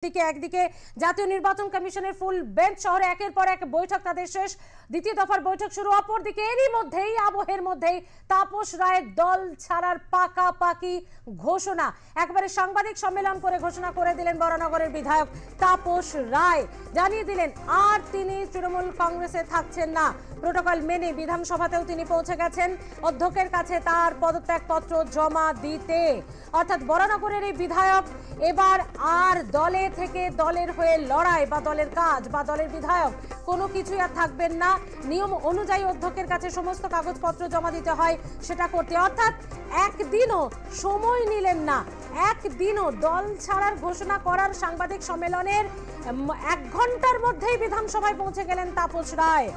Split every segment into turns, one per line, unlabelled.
একদিকে জাতীয় নির্বাচন কমিশনের ফুল বেঞ্চ শহরে একের পর এক বৈঠক তাদের শেষ, দ্বিতীয় দফার বৈঠক শুরু। অপরদিকে এরই মধ্যেই আবহের মধ্যেই তাপস রায়ের দল ছাড়ার পাকাপাকি ঘোষণা, একবারে সাংবাদিক সম্মেলন করে ঘোষণা করে দিলেন বরানগরের বিধায়ক তাপস রায়। জানিয়ে দিলেন আর তিনি তৃণমূল কংগ্রেসে থাকছেন না। প্রোটোকল মেনে বিধানসভাতেও তিনি পৌঁছে গেছেন অধ্যক্ষের কাছে তার পদত্যাগপত্র জমা দিতে। অর্থাৎ বরানগরের এই বিধায়ক এবার আর দলে থেকে দলের হয়ে লড়াই বা দলের কাজ বা দলের বিধায়ক কোনো কিছুই আর থাকবেন না। নিয়ম অনুযায়ী অধ্যক্ষের কাছে সমস্ত কাগজপত্র জমা দিতে হয় সেটা করতে, অর্থাৎ একদিনও সময় নিলেন না। একদিনও দল ছাড়ার ঘোষণা করার সাংবাদিক সম্মেলনের 1 ঘন্টার মধ্যেই বিধানসভায় পৌঁছে গেলেন তাপস রায়।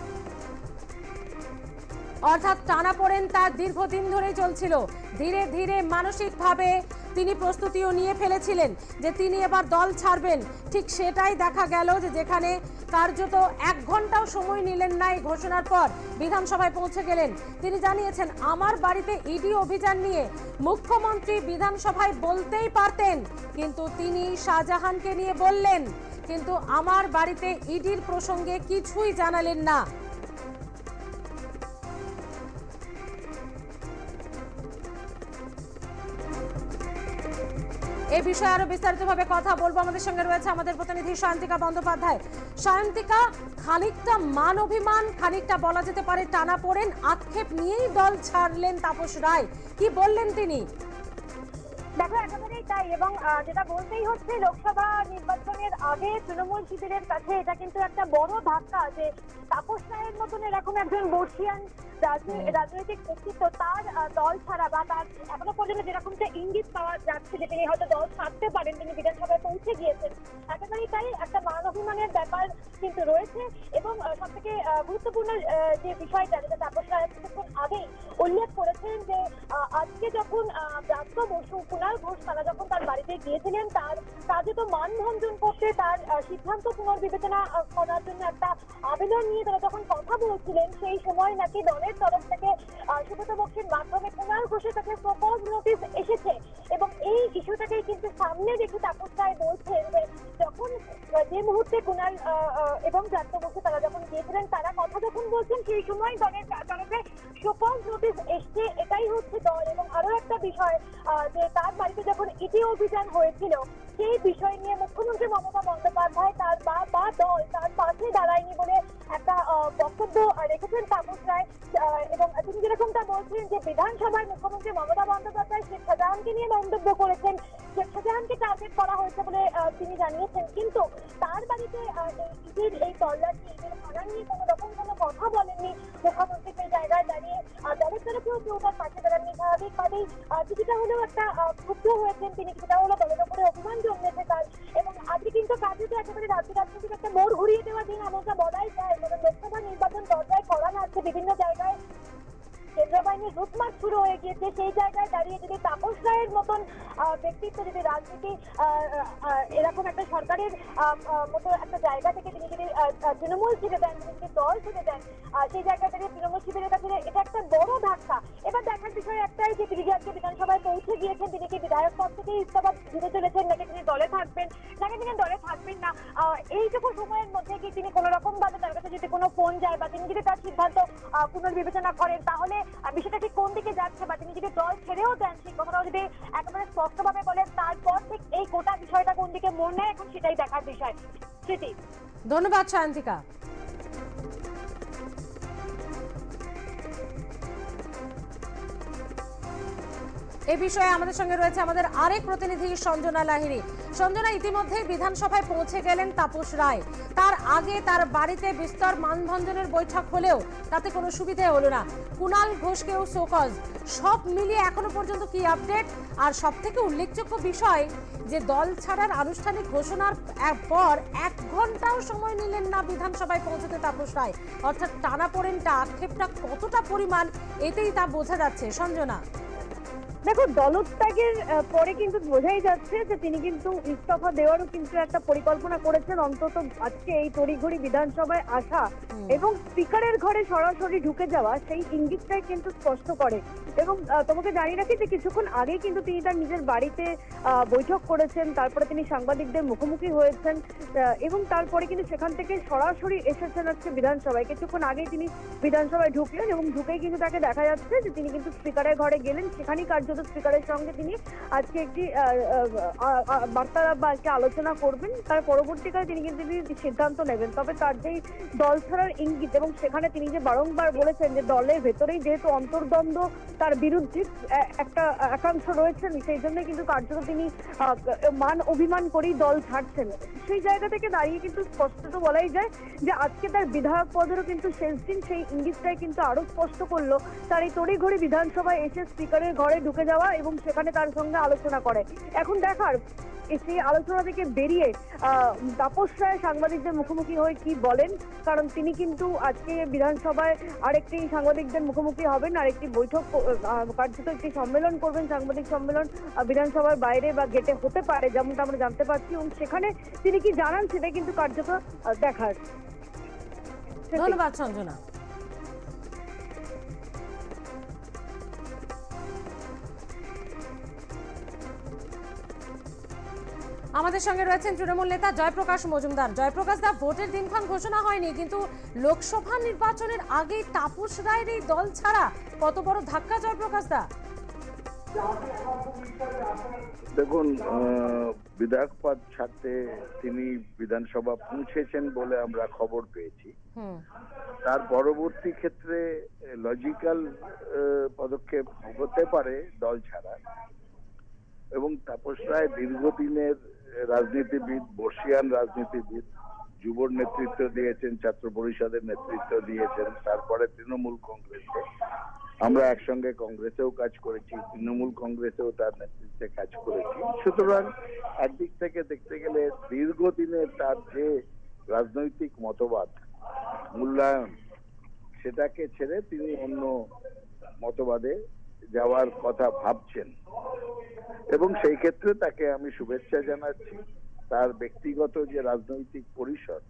অর্থাৎ টানাপোড়েন তার দীর্ঘদিন ধরেই চলছিল। ধীরে ধীরে মানসিকভাবে তিনি প্রস্তুতিও নিয়ে ফেলেছিলেন যে তিনি এবার দল ছাড়বেন। ঠিক সেটাই দেখা গেল যে যেখানে কার্যত 1 ঘন্টাও সময় নিলেন না এই ঘোষণার পর বিধানসভায় পৌঁছে গেলেন। তিনি জানিয়েছেন, আমার বাড়িতে ইডি অভিযান নিয়ে মুখ্যমন্ত্রী বিধানসভায় বলতেই পারতেন, কিন্তু তিনি শাহজাহানকে নিয়ে বললেন, কিন্তু আমার বাড়িতে ইডির প্রসঙ্গে কিছুই জানালেন না। এই বিষয়ে আরো বিস্তারিতভাবে কথা বলবো। আমাদের সঙ্গে রয়েছে আমাদের প্রতিনিধি সায়ন্তিকা বন্দ্যোপাধ্যায়। সায়ন্তিকা, খানিকটা মান অভিমান, খানিকটা বলা যেতে পারে টানাপোড়েন, আক্ষেপ নিয়েই দল ছাড়লেন তাপস রায়। কি বললেন তিনি?
দেখো, একেবারেই তাই। এবং যেটা বলতেই হচ্ছে, লোকসভা নির্বাচনের আগে তৃণমূল শিবিরের কাছে এটা কিন্তু একটা বড় ধাক্কা যে তাপস রায়ের মতন এরকম একজন বর্ষিয়ান রাজনৈতিক ব্যক্তিত্ব তার দল ছাড়া বা তার এখনো পর্যন্ত যেরকমটা ইঙ্গিত পাওয়া যাচ্ছে যে তিনি হয়তো দল ছাড়তে পারেন, তিনি বিধানসভায় পৌঁছে গিয়েছেন। একেবারেই তাই, একটা মান অভিমানের ব্যাপার কিন্তু রয়েছে। এবং সব থেকে গুরুত্বপূর্ণ যে বিষয়টা, যেটা তাপস রায় কিছুক্ষণ আগেই উল্লেখ করেছেন, যে আজকে যখন ব্রাত্য বসু, কুণাল ঘোষ তারা যখন তার বাড়িতে গিয়েছিলেন, তার কার্যত মানভঞ্জন করতে, তার সিদ্ধান্ত পুনর্বিবেচনা করার জন্য একটা আবেদন নিয়ে তারা যখন কথা বলছিলেন, সেই সময় নাকি দলের তরফ থেকে সুব্রত বক্সির মাধ্যমে কুণাল ঘোষের কাছে প্রপোজ নোটিশ এসেছে। এবং এই ইস্যুটাকেই কিন্তু সামনে রেখে তাপস রায় বলছেন যে যখন যে মুহূর্তে কুণাল এবং ব্রাত্য বসু তারা যখন গিয়েছিলেন, তারা কথা যখন বলছেন, সেই সময় দলের তরফে প্রপোজ নোটিশ এসছে, এটাই হচ্ছে দল। এবং আরো একটা বিষয়, যে তার বাড়িতে যখন ইডি অভিযান হয়েছিল, সেই বিষয় নিয়ে মুখ্যমন্ত্রী মমতা বন্দ্যোপাধ্যায় তার বা দল তার পাশে দাঁড়ায়নি বলে একটা বক্তব্য রেখেছেন তাপস রায়। এবং তিনি যেরকমটা বলছেন যে বিধানসভায় মুখ্যমন্ত্রী মমতা বন্দ্যোপাধ্যায় শেখ শাহজাহানকে নিয়ে মন্তব্য করেছেন, শেখ শাহজাহানকে টার্গেট করা হয়েছে বলে তিনি জানিয়েছেন। কিন্তু তার বাড়িতে ইডির এই তল্লাশি, ইডির ভাড়া নিয়ে কোনো রকম কোনো কথা বলেননি মুখ্যমন্ত্রী। সেই জায়গায় দাঁড়িয়ে দলের তরফেও কেউ তার পাশে দাঁড়াননি। স্বাভাবিকভাবেই কিছুটা হলেও একটা ক্ষুব্ধ হয়েছেন তিনি, কিছুটা হলেও দলের উপরে অভিমান জন্মেছে তার। এবং আজকে কিন্তু কার্যত একেবারে রাজনীতির একটা মোড় ঘুরিয়ে দেওয়া দিন এমনটা বলাই যায়। কারণ লোকসভা নির্বাচন পর্যায়ে করা আছে, বিভিন্ন জায়গায় কেন্দ্র বাহিনীর রুটমার্চ শুরু হয়ে গিয়েছে। সেই জায়গায় দাঁড়িয়ে যদি তাপস রায়ের মতন ব্যক্তিত্ব যদি রাজনীতি এরকম একটা সরকারের মতো একটা জায়গা থেকে তিনি যদি তৃণমূল ছেড়ে দেন, তিনি যদি দল ছেড়ে দেন, সেই জায়গা থেকে তৃণমূল শিবিরের কাছে এটা একটা বড় ধাক্কা। এবার দেখার বিষয় একটাই যে তিনি আজকে বিধানসভায় পৌঁছে গিয়েছেন, তিনি কি বিধায়ক পদ থেকে ইস্তফা দিতে চলেছেন, নাকি তিনি দলে থাকবেন, নাকি তিনি দলে থাকবেন না। এইটুকু সময়ের মধ্যে কি তিনি কোনো রকম ভাবে তার কাছে যদি কোনো ফোন যায় বা তিনি যদি তার সিদ্ধান্ত পুনর্বিবেচনা করেন, তাহলে বিষয়টা ঠিক কোন দিকে যাচ্ছে, বা তিনি যদি দল ছেড়েও দেন সেই কথাটাও যদি একেবারে স্পষ্টভাবে বলেন, তারপর ঠিক এই গোটা বিষয়টা কোন দিকে মোড় নেয়, এখন সেটাই দেখার বিষয়। স্মৃতি,
ধন্যবাদ সায়ন্তিকা। এই বিষয়ে আমাদের সঙ্গে রয়েছে আমাদের আরেক প্রতিনিধি সঞ্জনা লাহিড়ী। সঞ্জনা, ইতিমধ্যে বিধানসভায় পৌঁছে গেলেন তাপস রায়। তার আগে তার বাড়িতে বিস্তর মানভঞ্জনের বৈঠক হলেও তাতে কোনো সুবিধা হলো না। কুণাল ঘোষকেও শোকজ। সব মিলিয়ে এখনো পর্যন্ত কি আপডেট? আর সব থেকে উল্লেখযোগ্য বিষয় যে দল ছাড়ার আনুষ্ঠানিক ঘোষণার পর 1 ঘন্টাও সময় নিলেন না বিধানসভায় পৌঁছতে তাপস রায়। অর্থাৎ টানাপোড়েনটা, আক্ষেপটা কতটা পরিমাণ, এতেই তা বোঝা যাচ্ছে। সঞ্জনা।
দেখো, দলত্যাগের পরে কিন্তু বোঝাই যাচ্ছে যে তিনি কিন্তু ইস্তফা দেওয়ারও কিন্তু একটা পরিকল্পনা করেছেন। অন্তত আজকে এই তড়িঘড়ি বিধানসভায় আসা এবং স্পিকারের ঘরে সরাসরি ঢুকে যাওয়া সেই ইঙ্গিতটাই কিন্তু স্পষ্ট করে। এবং তোমাকে জানিয়ে রাখি যে কিছুক্ষণ আগে কিন্তু তিনি তার নিজের বাড়িতে বৈঠক করেছেন, তারপরে তিনি সাংবাদিকদের মুখোমুখি হয়েছেন এবং তারপরে কিন্তু সেখান থেকে সরাসরি এসেছেন আজকে বিধানসভায়। কিছুক্ষণ আগেই তিনি বিধানসভায় ঢুকলেন এবং ঢুকেই কিন্তু তাকে দেখা যাচ্ছে যে তিনি কিন্তু স্পিকারের ঘরে গেলেন। সেখানেই কার্যত স্পিকারের সঙ্গে তিনি আজকে একটি বার্তালাপ বা একটি আলোচনা করবেন। তার পরবর্তীকালে তিনি কিন্তু সিদ্ধান্ত নেবেন। তবে তার যেই দল ছাড়ার ইঙ্গিত এবং সেখানে তিনি যে বারংবার বলেছেন যে দলের ভেতরেই যেহেতু অন্তর্দ্বন্দ্ব তার বিরুদ্ধে একটা একাংশ রয়েছেন, সেই জন্য কিন্তু কার্যত তিনি মান অভিমান করেই দল ছাড়ছেন। সেই জায়গা থেকে দাঁড়িয়ে কিন্তু স্পষ্টত বলাই যায় যে আজকে তার বিধায়ক পদেরও কিন্তু শেষ দিন, সেই ইঙ্গিতটাই কিন্তু আরো স্পষ্ট করলো তার এই তড়িঘড়ি বিধানসভায় এসে স্পিকারের ঘরে ঢুকে যাওয়া এবং সেখানে তার সঙ্গে আলোচনা করে। এখন দেখার সেই আলোচনা থেকে বেরিয়ে তাপস রায় সাংবাদিকদের মুখোমুখি হয়ে কি বলেন, কারণ তিনি কিন্তু আজকে বিধানসভায় আরেকটি সাংবাদিকদের মুখোমুখি হবেন, আরেকটি বৈঠক কার্যত একটি সম্মেলন করবেন। সাংবাদিক সম্মেলন বিধানসভার বাইরে বা গেটে হতে পারে, যেমনটা আমরা জানতে পারছি, এবং সেখানে তিনি কি জানান সেটা কিন্তু কার্যত দেখার।
ধন্যবাদ সঞ্জনা। আমাদের সঙ্গে রয়েছেন তৃণমূল নেতা জয়প্রকাশ মজুমদার। জয়প্রকাশ দা, ভোটের দিনক্ষণ ঘোষণা হয়নি, কিন্তু লোকসভা নির্বাচনের আগে তাপস রায়ের এই দল ছাড়া কত বড় ধাক্কা জয়প্রকাশ দা?
দেখুন, বিধায়ক পদ ছাড়তে তিনি বিধানসভা পৌঁছেছেন বলে আমরা খবর পেয়েছি। তার পরবর্তী ক্ষেত্রে লজিক্যাল পদক্ষেপ হতে পারে দল ছাড়া। এবং তাপস রায় দীর্ঘদিনের রাজনীতিবিদ, বর্ষিয়ান রাজনীতিবিদ, যুবর নেতৃত্ব দিয়েছেন, ছাত্র পরিষদের নেতৃত্ব দিয়েছেন, তারপরে তৃণমূল কংগ্রেসে, আমরা একসঙ্গে কংগ্রেসেও কাজ করেছি, তৃণমূল কংগ্রেসেও তার নেতৃত্বে কাজ করেছি। সুতরাং একদিক থেকে দেখতে গেলে দীর্ঘদিনের তার যে রাজনৈতিক মতবাদ, মূল্যায়ন, সেটাকে ছেড়ে তিনি অন্য মতবাদে যাওয়ার কথা ভাবছেন এবং সেই ক্ষেত্রে তাকে আমি শুভেচ্ছা জানাচ্ছি। তার ব্যক্তিগত যে রাজনৈতিক পরিসর,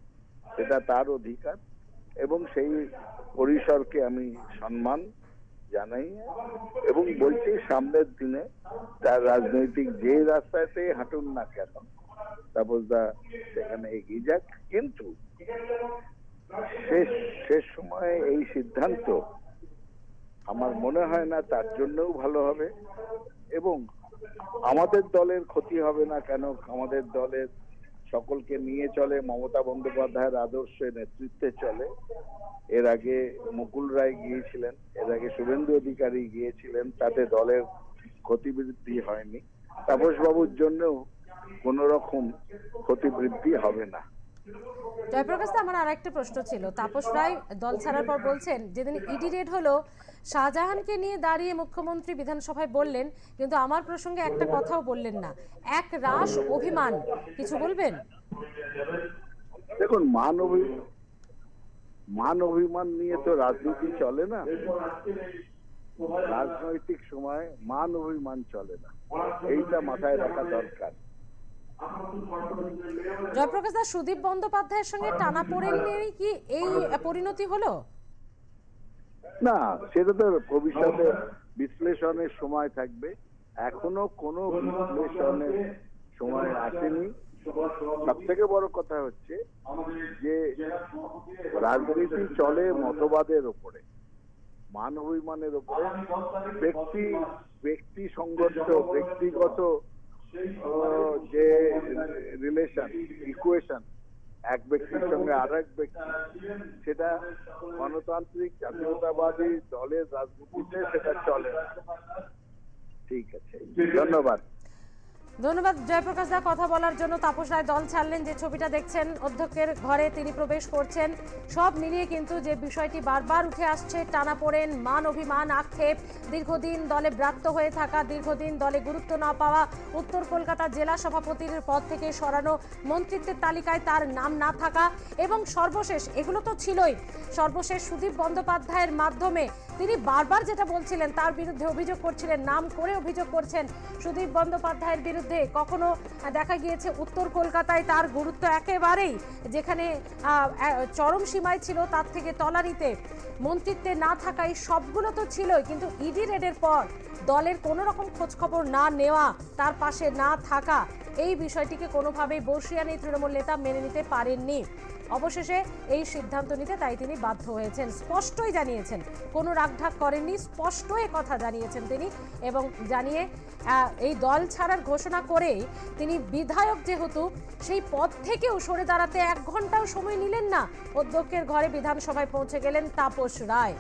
সেটা তার অধিকার এবং সেই পরিসরকে আমি সম্মান জানাই এবং বলছি সামনের দিনে তার রাজনৈতিক যে রাস্তাতে হাঁটুন না কেন, তাপসদা সেখানে এগিয়ে যাক। কিন্তু শেষ সময়ে এই সিদ্ধান্ত আমার মনে হয় না তার জন্যও ভালো হবে এবং আমাদের দলের ক্ষতি হবে না। কেন, আমাদের দলের সকলকে নিয়ে চলে, মমতা বন্দ্যোপাধ্যায়ের আদর্শে নেতৃত্বে চলে। এর আগে মুকুল রায় গিয়েছিলেন, এর আগে শুভেন্দু অধিকারী গিয়েছিলেন, তাতে দলের ক্ষতিবৃদ্ধি হয়নি। তাপস বাবুর জন্যও কোন রকম ক্ষতিবৃদ্ধি হবে না।
জয়প্রকাশ দা, আমার আরেকটা প্রশ্ন ছিল। তাপস রায় দল ছাড়ার পর বলছেন যেদিন ইডি রেড হলো শাহজাহানকে নিয়ে দাঁড়িয়ে মুখ্যমন্ত্রী বিধানসভায় বললেন, কিন্তু আমার প্রসঙ্গে একটা কথাও বললেন না। এক রাশ অভিমান, কিছু বলবেন?
দেখুন, মান অভিমান নিয়ে তো রাজনীতি চলে না। রাজনৈতিক সময় মান অভিমান চলে না, এইটা মাথায় রাখা দরকার।
জয়প্রকাশ দা, সুদীপ বন্দ্যোপাধ্যায়ের সঙ্গে টানাপোড়েন নিয়ে কি এই পরিণতি হলো?
না, সেটা তো ভবিষ্যতে বিশ্লেষণের সময় থাকবে। এখনো কোনো বিশ্লেষণের সময় আসেনি। সব থেকে বড় কথা হচ্ছে যে রাজনীতি চলে মতবাদের উপরে, মান অভিমানের উপরে। ব্যক্তি সংঘর্ষ, ব্যক্তিগত যে রিলেশন, ইকুয়েশন এক ব্যক্তির সঙ্গে আর এক ব্যক্তি, সেটা গণতান্ত্রিক জাতীয়তাবাদী দলের রাজনীতিতে সেটা চলে না। ঠিক আছে, ধন্যবাদ।
ধন্যবাদ জয়প্রকাশ দা কথা বলার জন্য। তাপস রায় দল ছাড়লেন, যে ছবিটা দেখছেন অধ্যক্ষের ঘরে তিনি প্রবেশ করছেন, সব মিলিয়ে কিন্তু যে বিষয়টি বারবার উঠে আসছে, টানাপোড়েন, মান অভিমান, আক্ষেপ, দীর্ঘদিন দলে ব্রাত্য হয়ে থাকা, দীর্ঘদিন দলে গুরুত্ব না পাওয়া, উত্তর কলকাতা জেলা সভাপতির পদ থেকে সরানো, মন্ত্রিত্বের তালিকায় তার নাম না থাকা এবং সর্বশেষ, এগুলো তো ছিলই, সর্বশেষ সুদীপ বন্দ্যোপাধ্যায়ের মাধ্যমে তিনি বারবার যেটা বলছিলেন, তার বিরুদ্ধে অভিযোগ করছিলেন, নাম করে অভিযোগ করছেন সুদীপ বন্দ্যোপাধ্যায়ের বিরুদ্ধে। কখনো দেখা গিয়েছে উত্তর কলকাতায় তার গুরুত্ব একেবারেই যেখানে চরম সীমায় ছিল তার থেকে তলানিতে, মন্ত্রিত্বে না থাকায় সবগুলো তো ছিলই, কিন্তু ইডি রেডের পর দলের কোনো রকম খোঁজখবর না নেওয়া, তার পাশে না থাকা, এই বিষয়টিকে কোনোভাবেই বর্ষিয়ান এই তৃণমূল নেতা মেনে নিতে পারেননি। অবশেষে এই সিদ্ধান্ত নিতে তাই তিনি বাধ্য হয়েছেন, স্পষ্টই জানিয়েছেন, কোনো রাগঢাক করেননি, স্পষ্ট কথা জানিয়েছেন তিনি। এবং জানিয়ে এই দল ছাড়ার ঘোষণা করে তিনি বিধায়ক যেহেতু সেই পদ থেকেও সরে দাঁড়াতে 1 ঘন্টাও সময় নিলেন না, অধ্যক্ষের ঘরে বিধানসভায় পৌঁছে গেলেন তাপস রায়।